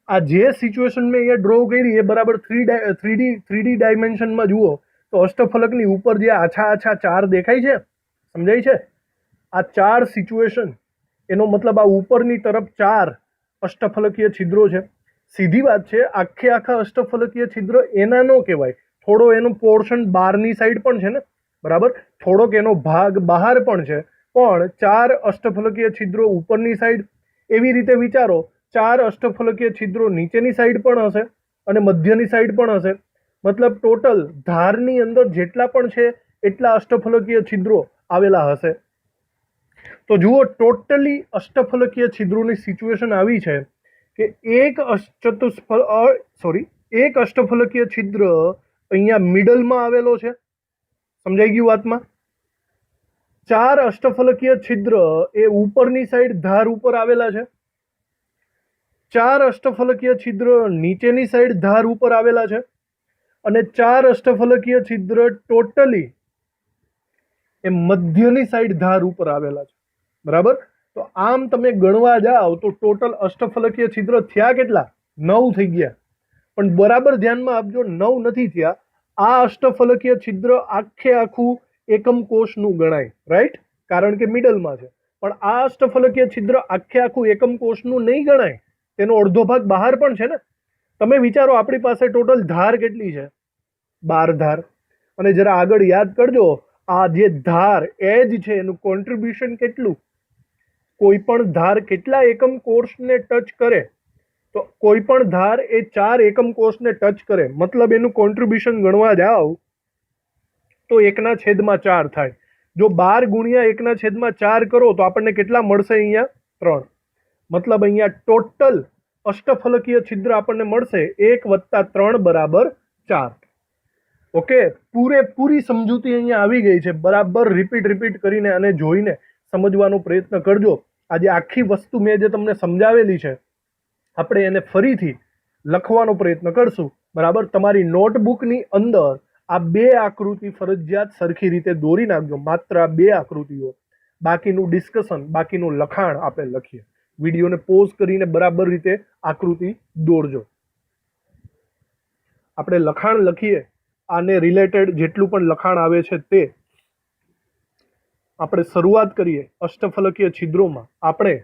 આ જે સિચ્યુએશન મેં અહીંયા ડ્રો કરી એ બરાબર 3D ડાયમેન્શનમાં જુઓ તો અષ્ટફલકની ઉપર જે આછા 4 દેખાય છે, સમજાય છે? આ 4 સિચ્યુએશન, એનો મતલબ આ ઉપરની તરફ 4 અષ્ટફલકીય છિદ્રો છે. સીધી વાત છે, આખા અષ્ટફલકીય છિદ્ર એના નો કહેવાય, થોડો એનો પોર્શન બહારની સાઈડ પણ છે ને, બરાબર. થોડોક એનો ભાગ બહાર પણ છે, પણ 4 અષ્ટફલકીય છિદ્રો ઉપરની સાઈડ. એવી રીતે વિચારો, 4 અષ્ટફલકીય છિદ્રો નીચેની સાઈડ પણ હશે અને મધ્યની સાઈડ પણ હશે. મતલબ ટોટલ ધારની અંદર જેટલા પણ છે એટલા અષ્ટફલકીય છિદ્રો આવેલા હશે. તો જુઓ, ટોટલી અષ્ટફલકીય છિદ્રોની સિચ્યુએશન આવી છે કે એક અષ્ટફલકીય છિદ્ર અહીંયા મિડલમાં આવેલો છે, સમજાઈ ગયું વાતમાં? 4 અષ્ટફલકીય છિદ્ર એ ઉપરની સાઈડ ધાર ઉપર આવેલા છે, 4 અષ્ટફલકીય છિદ્ર નીચેની સાઈડ ધાર ઉપર આવેલા છે, અને 4 અષ્ટફલકીય છિદ્ર ટોટલી એ મધ્યની સાઈડ ધાર ઉપર આવેલા છે, બરાબર. તો આમ તમે ગણવા જાઓ તો ટોટલ અષ્ટફલકીય છિદ્ર થયા કેટલા? 9 થઈ ગયા. પણ બરાબર ધ્યાનમાં આપજો, 9 નથી થયા. આ અષ્ટફલકીય છિદ્ર આખું એકમ કોષનું ગણાય, રાઈટ? કારણ કે મિડલમાં છે. પણ આ અષ્ટફલકીય છિદ્ર આખું એકમ કોષનું નહીં ગણાય, તેનો અડધો ભાગ બહાર પણ છે ને. તમે વિચારો, આપણી પાસે ટોટલ ધાર કેટલી છે? 12 ધાર. અને જરા આગળ યાદ કરજો, આ જે ધાર એજ છે એનું કોન્ટ્રીબ્યુશન કેટલું, કોઈ પણ ધાર કેટલા એકમ કોષને ટચ કરે, તો કોઈ પણ ધાર એ 4 એકમ કોષને ટચ કરે, મતલબ એનું કોન્ટ્રીબ્યુશન ગણવા જાવ તો 1/4 થાય. જો 12 ગુણ્યા 1/4 કરો તો આપણને કેટલા મળશે? અહીંયા 3. મતલબ અહીંયા ટોટલ અષ્ટફલકીય છિદ્ર આપણને મળશે 1 + 3 = 4. ઓકે, પૂરેપૂરી સમજૂતી અહીંયા આવી ગઈ છે. બરાબર રિપીટ કરીને અને જોઈને સમજવાનો પ્રયત્ન કરજો. આજે આખી વસ્તુ મેં જે તમને સમજાવેલી છે આપણે એને ફરીથી લખવાનો પ્રયત્ન કરશું. બરાબર, તમારી નોટબુકની અંદર આ 2 આકૃતિ ફરજિયાત સરખી રીતે દોરી નાખજો. માત્ર આ 2 આકૃતિઓ, બાકીનું ડિસ્કશન, બાકીનું લખાણ આપણે લખીએ. વિડીયોને પોઝ કરીને બરાબર રીતે આકૃતિ દોરજો. આપણે લખાણ લખીએ, આને રિલેટેડ જેટલું પણ લખાણ આવે છે તે આપણે શરૂઆત કરીએ. અષ્ટફલકીય છિદ્રોમાં આપણે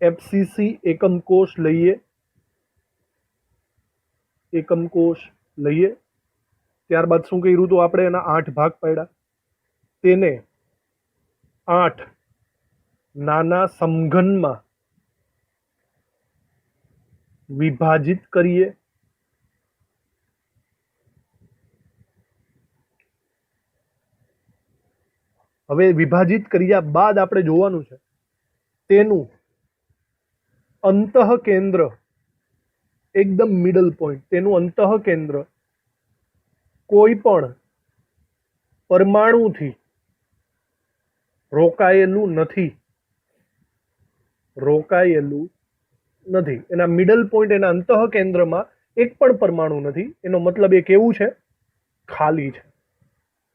એફસીસી એકમ કોષ લઈએ, ત્યારબાદ શું કર્યું તો આપણે એના 8 ભાગ પાડ્યા, તેને 8 નાના સમઘનમાં વિભાજિત કરીએ. હવે વિભાજિત કર્યા બાદ આપણે જોવાનું છે તેનું અંતઃ કેન્દ્ર, એકદમ મિડલ પોઈન્ટ, તેનું અંતઃ કેન્દ્ર કોઈ પણ પરમાણુથી રોકાયેલું નથી. એના મિડલ પોઈન્ટ, એના અંતઃ કેન્દ્રમાં એક પણ પરમાણુ નથી. એનો મતલબ એ કેવું છે? ખાલી છે.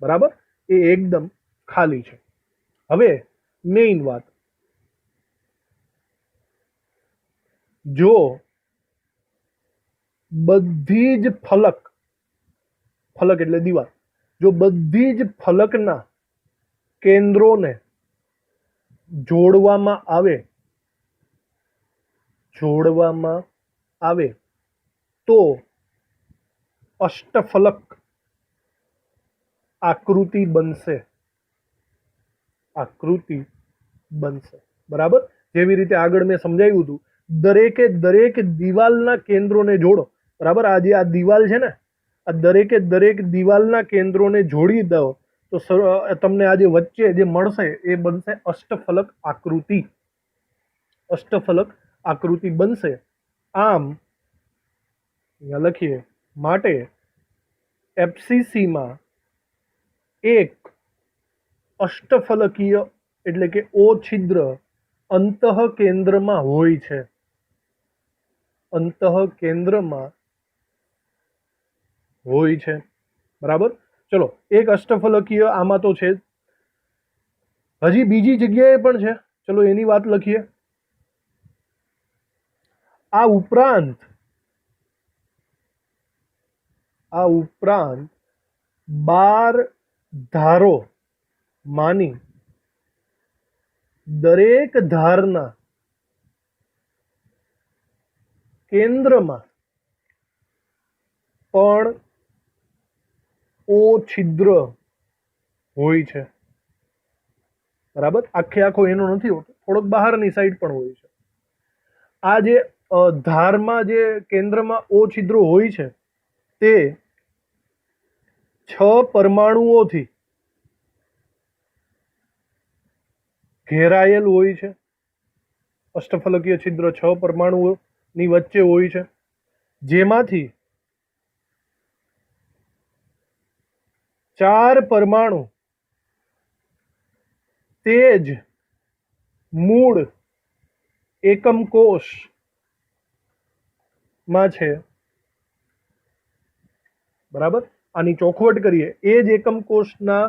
બરાબર, એ એકદમ ખાલી છે. હવે મેઇન વાત, જો બધી જ ફલક એટલે દીવાલ, જો બધી જ ફલકના કેન્દ્રોને જોડવામાં આવે તો અષ્ટફલક આકૃતિ બનશે. બરાબર, જેવી રીતે આગળ મેં સમજાવ્યું હતું, દરેક દિવાલના કેન્દ્રોને જોડો. બરાબર, આ જે આ દિવાલ છે ને, આ દરેક દિવાલના કેન્દ્રોને જોડી દો તો તમને આ જે વચ્ચે જે મળશે એ બનશે અષ્ટફલક આકૃતિ બનશે. આમ અહીંયા લખીએ, માટે એફસીસીમાં એક અષ્ટફલકીય એટલે કે ઓ છિદ્ર અંતઃ કેન્દ્રમાં હોય છે. બરાબર, ચલો, એક અષ્ટફલકીય આમાં તો છે જ, હજી બીજી જગ્યાએ પણ છે. ચલો એની વાત લખીએ. આ ઉપરાંત 12 ધારો માની દરેક ધારના કેન્દ્રમાં પણ ઓ છિદ્ર હોય છે. બરાબર, આખો એનો નથી હોતો, થોડોક બહારની સાઈડ પણ હોય છે. આ જે ધારમાં જે કેન્દ્રમાં ઓ છિદ્રો હોય છે તે 6 પરમાણુઓથી ઘેરાયેલ હોય છે. અષ્ટફલકીય છિદ્ર 6 પરમાણુઓની વચ્ચે હોય છે, જેમાંથી 4 પરમાણુ તે જ મૂળ એકમ કોષમાં છે. બરાબર, આની ચોખવટ કરીએ, એ જ એકમ કોષના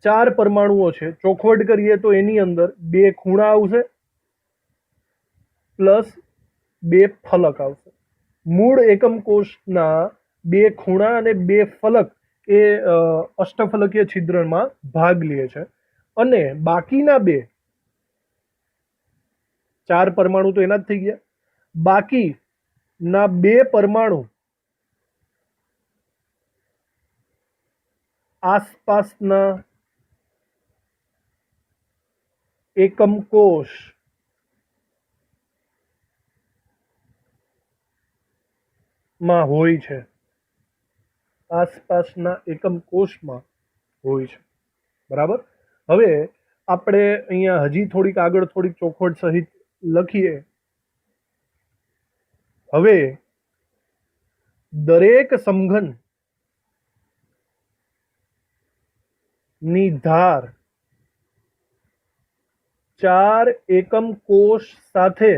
4 પરમાણુઓ છે. ચોખવટ કરીએ તો એની અંદર 2 ખૂણા આવશે પ્લસ 2 ફલક આવશે. મૂળ એકમ કોષના 2 ખૂણા અને 2 ફલક એ અષ્ટફલકીય છિદ્રમાં ભાગ લે છે, અને બાકીના 4 પરમાણુ તો એના જ થઈ ગયા. બાકીના 2 પરમાણુ આસપાસના એકમ કોષ માં હોય છે, આસપાસના એકમ કોષમાં હોય છે. બરાબર. હવે આપણે અહીંયા હજી થોડીક આગળ થોડીક ચોખવટ સહિત લખીએ. હવે દરેક સમઘન ની ધાર 4 એકમ કોષ સાથે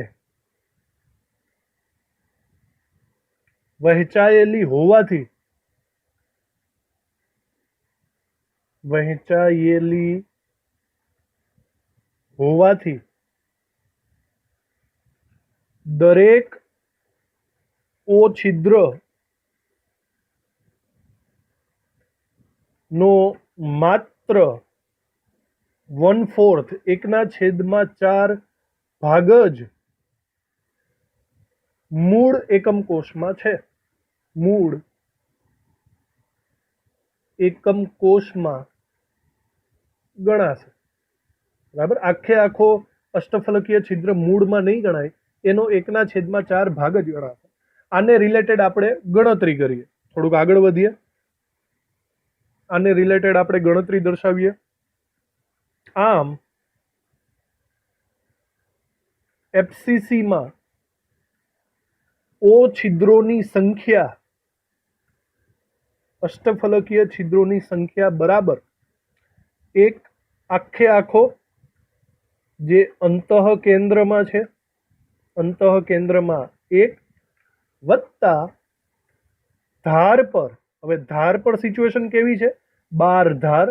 વહેંચાયેલી હોવાથી દરેક ઓ છિદ્ર નો માત્ર 1/4 1/4 ભાગ જ મૂળ એકમ કોષમાં છે. મૂળ એકમ કોષમાં ગણાશે. બરાબર. આખો અષ્ટફલકીય છિદ્ર મૂળમાં નહીં ગણાય, એનો 1/4 ભાગ જ ગણાશે. આને રિલેટેડ આપણે ગણતરી કરીએ. થોડુંક આગળ વધીએ. આને રિલેટેડ આપણે ગણતરી દર્શાવીએ. આમ એફસીસીમાં ઓ છિદ્રોની સંખ્યા, અષ્ટફલકીય છિદ્રોની સંખ્યા બરાબર એક આખો જે અંતઃકેન્દ્રમાં છે, અંતઃકેન્દ્રમાં 1 વત્તા ધાર પર. હવે ધાર પર સિચ્યુએશન કેવી છે? 12 ધાર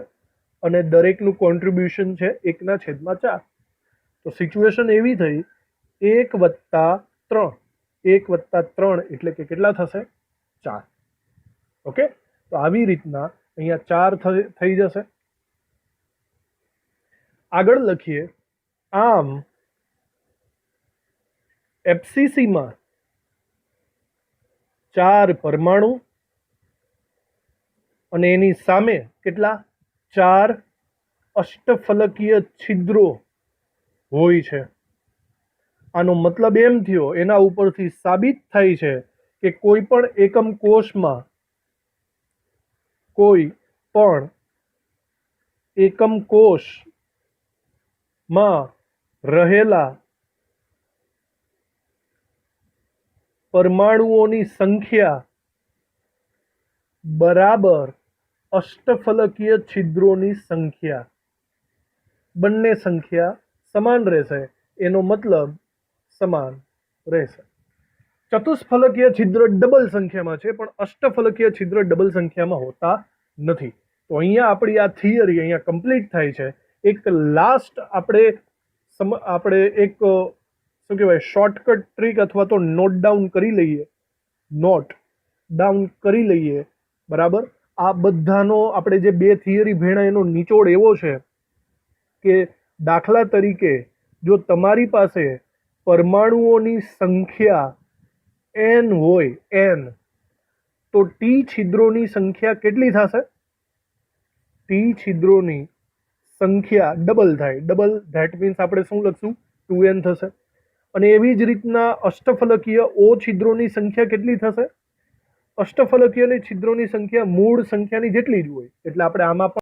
અને દરેકનું કોન્ટ્રીબ્યુશન છે 1/4. તો સિચ્યુએશન એવી થઈ 1+3. 1+3 એટલે કે કેટલા થશે? 4. ઓકે. તો આવી રીતના અહીંયા 4 થઈ જશે. આગળ લખીએ. આમ એફસીસીમાં 4 પરમાણુ અને એની સામે કેટલા? 4 અષ્ટફલકીય છિદ્રો હોય છે. આનો મતલબ એમ થયો, એના ઉપરથી સાબિત થાય છે કે કોઈ પણ એકમ કોષમાં રહેલા પરમાણુઓની સંખ્યા બરાબર અષ્ટફલકીય છિદ્રોની સંખ્યા. બંને સંખ્યા સમાન રહેશે, એનો મતલબ સમાન રહેશે. ચતુષ્ફલકીય છિદ્ર ડબલ સંખ્યામાં છે, પણ અષ્ટફલકીય છિદ્ર ડબલ સંખ્યામાં હોતા નથી. તો અહીંયા આપણી આ થિયરી અહીંયા કમ્પ્લીટ થાય છે. એક લાસ્ટ આપણે એક શું કહેવાય શોર્ટકટ ટ્રીક અથવા તો નોટ ડાઉન કરી લઈએ. બરાબર. આ બધાનો આપણે જે 2 થિયરી ભેણા એનો નિચોડ એવો છે કે દાખલા તરીકે જો તમારી પાસે પરમાણુઓની સંખ્યા n હોય, તો ટી છિદ્રોની સંખ્યા કેટલી થશે? ટી છિદ્રોની સંખ્યા ડબલ થાય. ડબલ ધેટ મીન્સ આપણે શું લખશું? 2n થશે. અને એવી જ રીતના અષ્ટફલકીય ઓ છિદ્રોની સંખ્યા કેટલી થશે? અષ્ટફલકીય છિદ્રોની સંખ્યા મૂળ સંખ્યાની જેટલી જ હોય. એટલે આપણે આમાં પણ